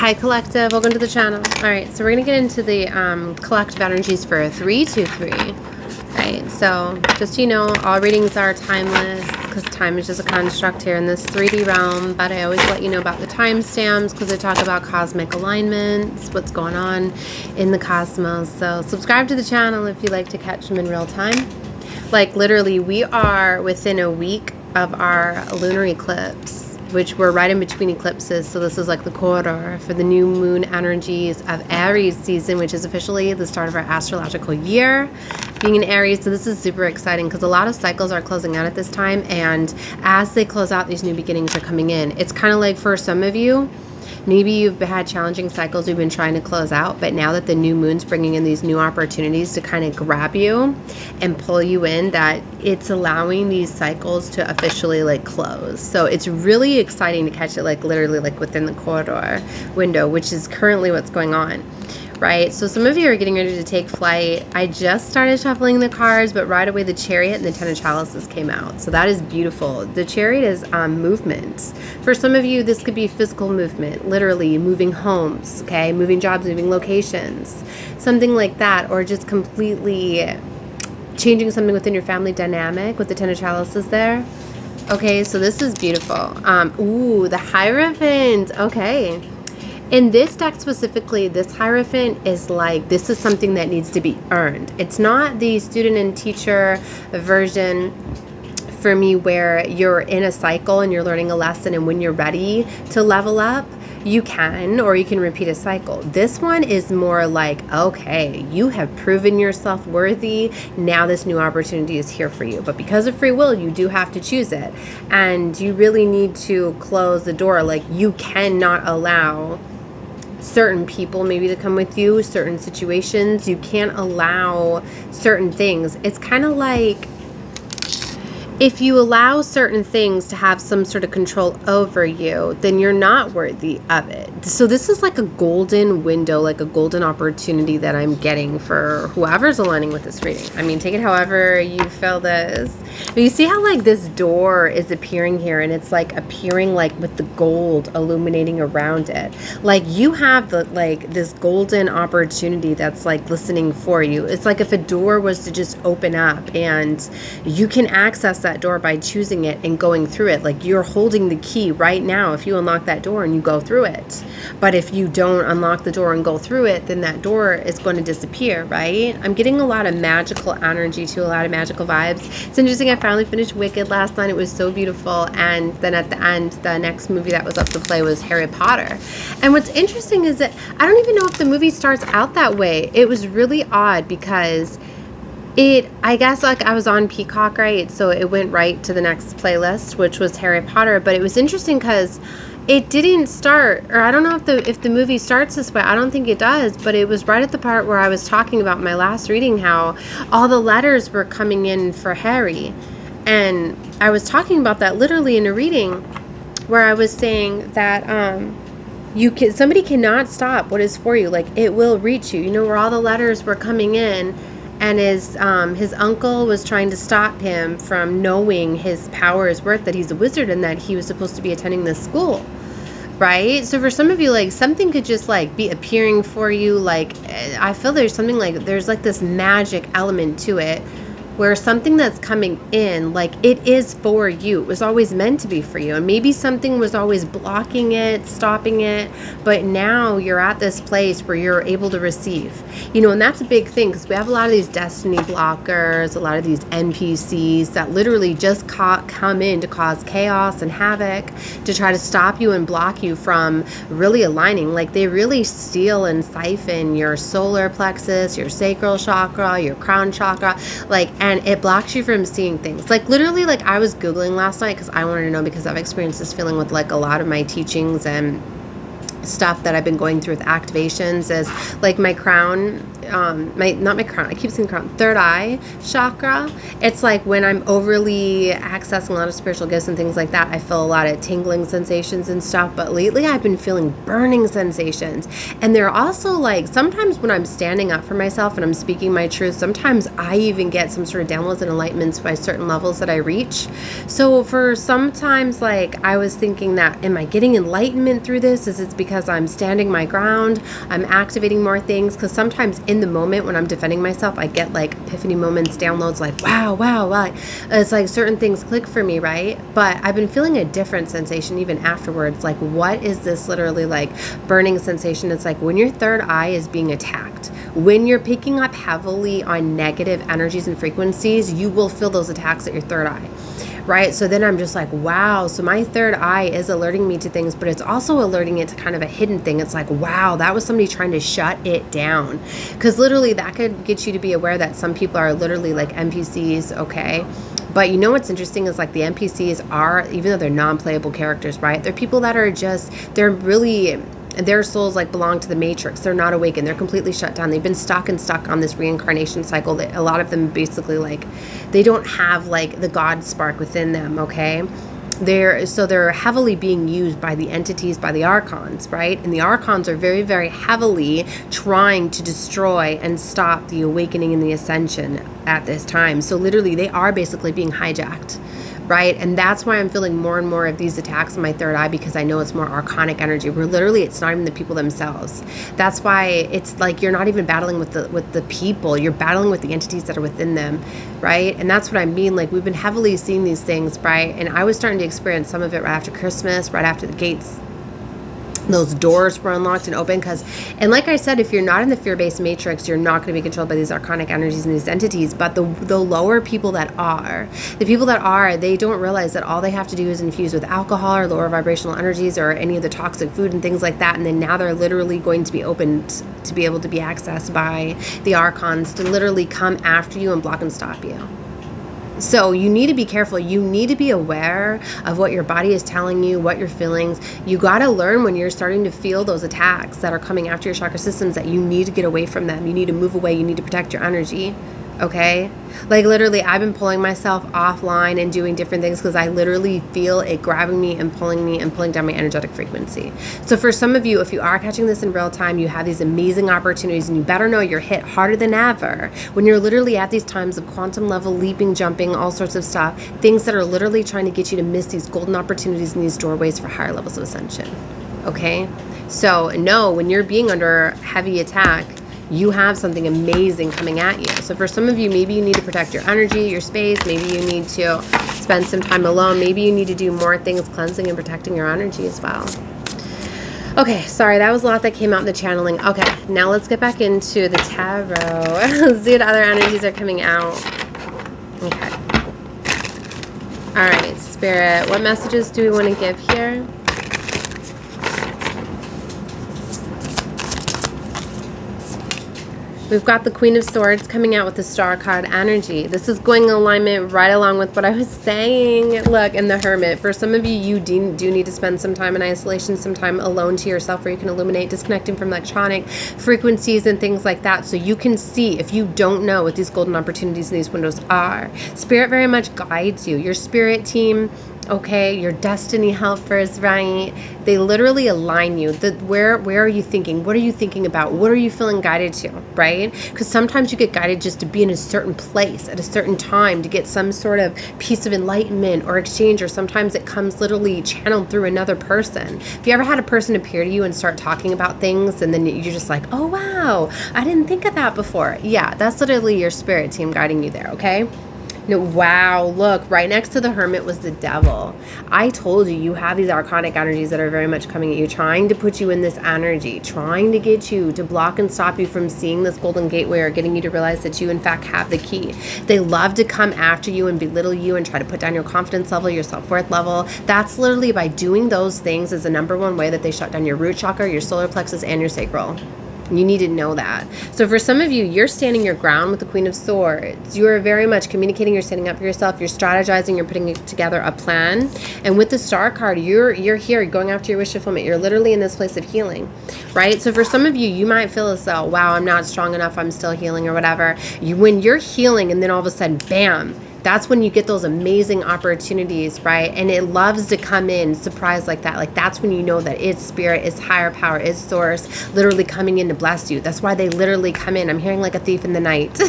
Hi collective, welcome to the channel. Alright, so we're going to get into the collective energies for 323. Right, so just so you know, all readings are timeless because time is just a construct here in this 3D realm, but I always let you know about the timestamps because I talk about cosmic alignments, what's going on in the cosmos. So subscribe to the channel if you like to catch them in real time. Like literally, we are within a week of our lunar eclipse, which we're right in between eclipses. So this is like the corridor for the new moon energies of Aries season, which is officially the start of our astrological year being in Aries. So this is super exciting because a lot of cycles are closing out at this time, and as they close out, these new beginnings are coming in. It's kind of like for some of you, maybe you've had challenging cycles you've been trying to close out, but now that the new moon's bringing in these new opportunities to kind of grab you and pull you in, that it's allowing these cycles to officially like close. So it's really exciting to catch it like literally like within the corridor window, which is currently what's going on. Right, so some of you are getting ready to take flight. I just started shuffling the cards, but right away the Chariot and the Ten of Chalices came out. So that is beautiful. The Chariot is movement. For some of you, this could be physical movement, literally moving homes, okay, moving jobs, moving locations, something like that, or just completely changing something within your family dynamic with the Ten of Chalices there. Okay, so this is beautiful. Ooh, the Hierophant. Okay. In this deck specifically, this Hierophant is like, this is something that needs to be earned. It's not the student and teacher version for me where you're in a cycle and you're learning a lesson, and when you're ready to level up, you can, or you can repeat a cycle. This one is more like, okay, you have proven yourself worthy. Now this new opportunity is here for you. But because of free will, you do have to choose it. And you really need to close the door. Like, you cannot allow certain people maybe to come with you, certain situations. You can't allow certain things. It's kind of like if you allow certain things to have some sort of control over you, then you're not worthy of it. So this is like a golden window, like a golden opportunity that I'm getting for whoever's aligning with this reading. I mean, take it however you feel this. But you see how like this door is appearing here, and it's like appearing like with the gold illuminating around it. Like you have the like this golden opportunity that's like listening for you. It's like if a door was to just open up and you can access that door by choosing it and going through it. Like you're holding the key right now if you unlock that door and you go through it. But if you don't unlock the door and go through it, then that door is going to disappear, right? I'm getting a lot of magical energy too, a lot of magical vibes. It's interesting, I finally finished Wicked last night. It was so beautiful. And then at the end, the next movie that was up to play was Harry Potter. And what's interesting is that I don't even know if the movie starts out that way. It was really odd because I guess like I was on Peacock, right? So it went right to the next playlist, which was Harry Potter. But it was interesting because it didn't start, or I don't know if the movie starts this way. I don't think it does, but it was right at the part where I was talking about my last reading, how all the letters were coming in for Harry. And I was talking about that literally in a reading where I was saying that somebody cannot stop what is for you. Like it will reach you. You know, where all the letters were coming in. And his uncle was trying to stop him from knowing his power, his worth, that he's a wizard and that he was supposed to be attending this school, right? So for some of you, like something could just like be appearing for you. Like I feel there's something like there's like this magic element to it, where something that's coming in, like it is for you. It was always meant to be for you. And maybe something was always blocking it, stopping it. But now you're at this place where you're able to receive. You know, and that's a big thing because we have a lot of these destiny blockers, a lot of these NPCs that literally just come in to cause chaos and havoc, to try to stop you and block you from really aligning. Like they really steal and siphon your solar plexus, your sacral chakra, your crown chakra, like, and it blocks you from seeing things. Like literally, like I was Googling last night because I wanted to know, because I've experienced this feeling with like a lot of my teachings and stuff that I've been going through with activations, is like my crown not my crown, I keep saying crown, third eye chakra. It's like when I'm overly accessing a lot of spiritual gifts and things like that, I feel a lot of tingling sensations and stuff. But lately I've been feeling burning sensations. And they're also like, sometimes when I'm standing up for myself and I'm speaking my truth, sometimes I even get some sort of downloads and enlightenments by certain levels that I reach. So for sometimes, like, I was thinking that, am I getting enlightenment through this? Is it because I'm standing my ground? I'm activating more things? Because sometimes in the moment when I'm defending myself, I get like epiphany moments, downloads, like, wow. It's like certain things click for me, right? But I've been feeling a different sensation even afterwards. Like, what is this literally like burning sensation? It's like when your third eye is being attacked. When you're picking up heavily on negative energies and frequencies, you will feel those attacks at your third eye. Right? So then I'm just like, wow. So my third eye is alerting me to things, but it's also alerting it to kind of a hidden thing. It's like, wow, that was somebody trying to shut it down. Because literally that could get you to be aware that some people are literally like NPCs, okay? But you know what's interesting is like the NPCs are, even though they're non-playable characters, right? They're people that are just, they're really, their souls like belong to the matrix. They're not awakened. They're completely shut down. They've been stuck on this reincarnation cycle that a lot of them basically like, they don't have like the God spark within them, okay? They're heavily being used by the entities, by the archons, right? And the archons are very, very heavily trying to destroy and stop the awakening and the ascension at this time. So literally they are basically being hijacked. Right? And that's why I'm feeling more and more of these attacks in my third eye, because I know it's more archonic energy where literally it's not even the people themselves. That's why it's like you're not even battling with the people, you're battling with the entities that are within them, right? And that's what I mean. Like, we've been heavily seeing these things, right? And I was starting to experience some of it right after Christmas, right after the gates, those doors were unlocked and open. And like I said, if you're not in the fear-based matrix, you're not going to be controlled by these archonic energies and these entities. But the lower people that are, they don't realize that all they have to do is infuse with alcohol or lower vibrational energies or any of the toxic food and things like that. And then now they're literally going to be opened to be able to be accessed by the archons to literally come after you and block and stop you. So you need to be careful. You need to be aware of what your body is telling you, what your feelings. You got to learn when you're starting to feel those attacks that are coming after your chakra systems that you need to get away from them. You need to move away. You need to protect your energy. Okay? Like literally, I've been pulling myself offline and doing different things because I literally feel it grabbing me and pulling down my energetic frequency. So for some of you, if you are catching this in real time, you have these amazing opportunities, and you better know you're hit harder than ever when you're literally at these times of quantum level leaping, jumping, all sorts of stuff, things that are literally trying to get you to miss these golden opportunities and these doorways for higher levels of ascension. Okay? So know when you're being under heavy attack, you have something amazing coming at you. So for some of you, maybe you need to protect your energy, your space. Maybe you need to spend some time alone. Maybe you need to do more things cleansing and protecting your energy as well. Okay, sorry, that was a lot that came out in the channeling. Okay, now let's get back into the tarot. Let's see what other energies are coming out. Okay. All right, Spirit, what messages do we want to give here? We've got the Queen of Swords coming out with the Star card energy. This is going in alignment right along with what I was saying. Look, and the Hermit. For some of you, you do need to spend some time in isolation, some time alone to yourself where you can illuminate, disconnecting from electronic frequencies and things like that, so you can see, if you don't know what these golden opportunities and these windows are. Spirit very much guides you. Your spirit team, okay, your destiny helpers, right? They literally align you. Where are you thinking? What are you thinking about? What are you feeling guided to, right? Because sometimes you get guided just to be in a certain place at a certain time to get some sort of piece of enlightenment or exchange, or sometimes it comes literally channeled through another person. Have you ever had a person appear to you and start talking about things and then you're just like, oh wow, I didn't think of that before? Yeah, that's literally your spirit team guiding you there, okay? No, wow, look, right next to the Hermit was the Devil. I told you, you have these archonic energies that are very much coming at you, trying to put you in this energy, trying to get you to block and stop you from seeing this golden gateway, or getting you to realize that you in fact have the key. They love to come after you and belittle you and try to put down your confidence level, your self-worth level. That's literally, by doing those things, is the #1 way that they shut down your root chakra, your solar plexus, and your sacral. You need to know that. So for some of you, you're standing your ground with the Queen of Swords. You are very much communicating. You're standing up for yourself. You're strategizing. You're putting together a plan. And with the Star card, you're here. You're going after your wish fulfillment. You're literally in this place of healing, right? So for some of you, you might feel as though, wow, I'm not strong enough. I'm still healing or whatever. When you're healing and then all of a sudden, bam, that's when you get those amazing opportunities, right? And it loves to come in surprise like that. Like that's when you know that it's spirit, it's higher power, it's source literally coming in to bless you. That's why they literally come in. I'm hearing like a thief in the night.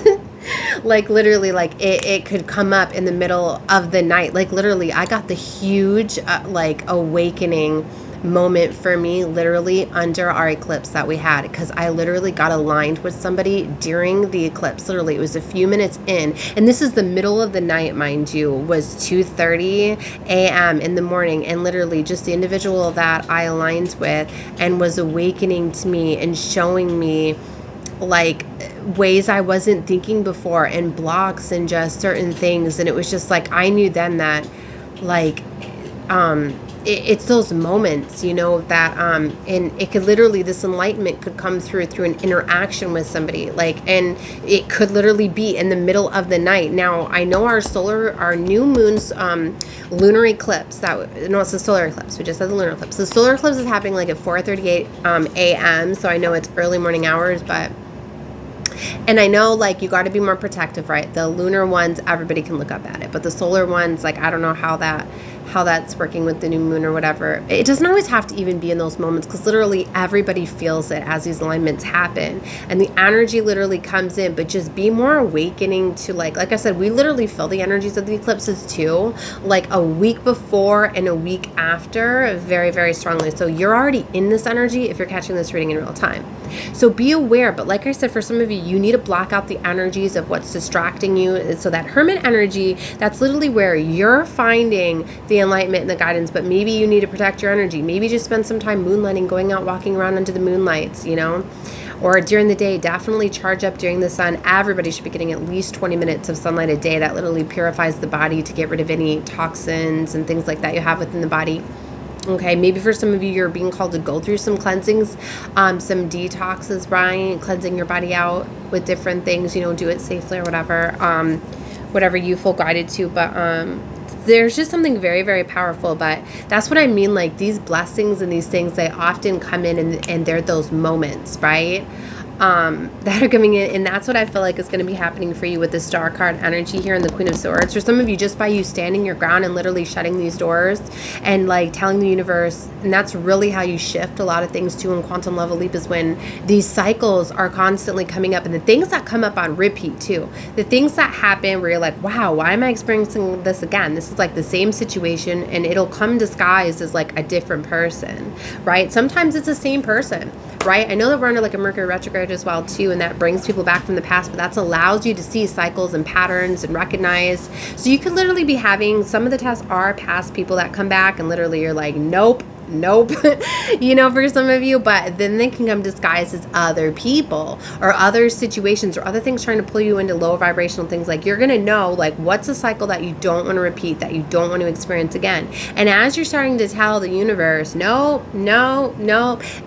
Like literally, like it could come up in the middle of the night. Like literally, I got the huge like awakening moment for me literally under our eclipse that we had, because I literally got aligned with somebody during the eclipse. Literally, it was a few minutes in, and this is the middle of the night, mind you, was 2:30 a.m. in the morning, and literally just the individual that I aligned with and was awakening to me and showing me like ways I wasn't thinking before and blocks and just certain things. And it was just like I knew then that like it's those moments, you know, that and it could literally, this enlightenment could come through an interaction with somebody, like, and it could literally be in the middle of the night. Now I know our new moon's lunar eclipse, it's a solar eclipse, we just said the lunar eclipse. The solar eclipse is happening like at 4:38 a.m. so I know it's early morning hours, and I know like you got to be more protective, right? The lunar ones, everybody can look up at it, but the solar ones, like I don't know how that's working with the new moon or whatever. It doesn't always have to even be in those moments, because literally everybody feels it as these alignments happen, and the energy literally comes in. But just be more awakening to like I said, we literally feel the energies of the eclipses too, like a week before and a week after, very, very strongly. So you're already in this energy if you're catching this reading in real time. So be aware. But like I said, for some of you, you need to block out the energies of what's distracting you. So that Hermit energy, that's literally where you're finding the enlightenment and the guidance, but maybe you need to protect your energy. Maybe just spend some time moonlighting, going out, walking around under the moonlights, you know, or during the day. Definitely charge up during the sun. Everybody should be getting at least 20 minutes of sunlight a day. That literally purifies the body to get rid of any toxins and things like that you have within the body. Okay, maybe for some of you, you're being called to go through some cleansings, some detoxes, right? Cleansing your body out with different things, you know, do it safely or whatever you feel guided to. But there's just something very, very powerful. But that's what I mean, like these blessings and these things, they often come in and they're those moments, right? That are coming in, and that's what I feel like is going to be happening for you with the Star card energy here and the Queen of Swords. For some of you, just by you standing your ground and literally shutting these doors and like telling the universe, and that's really how you shift a lot of things too in Quantum Level Leap, is when these cycles are constantly coming up, and the things that come up on repeat too, the things that happen where you're like, wow, why am I experiencing this again? This is like the same situation, and it'll come disguised as like a different person, right? Sometimes it's the same person, right? I know that we're under like a Mercury retrograde as well too, and that brings people back from the past, but that allows you to see cycles and patterns and recognize. So you could literally be having, some of the tests are past people that come back, and literally you're like, nope, you know, for some of you, but then they can come disguised as other people or other situations or other things trying to pull you into lower vibrational things. Like you're going to know like what's a cycle that you don't want to repeat, that you don't want to experience again. And as you're starting to tell the universe, no,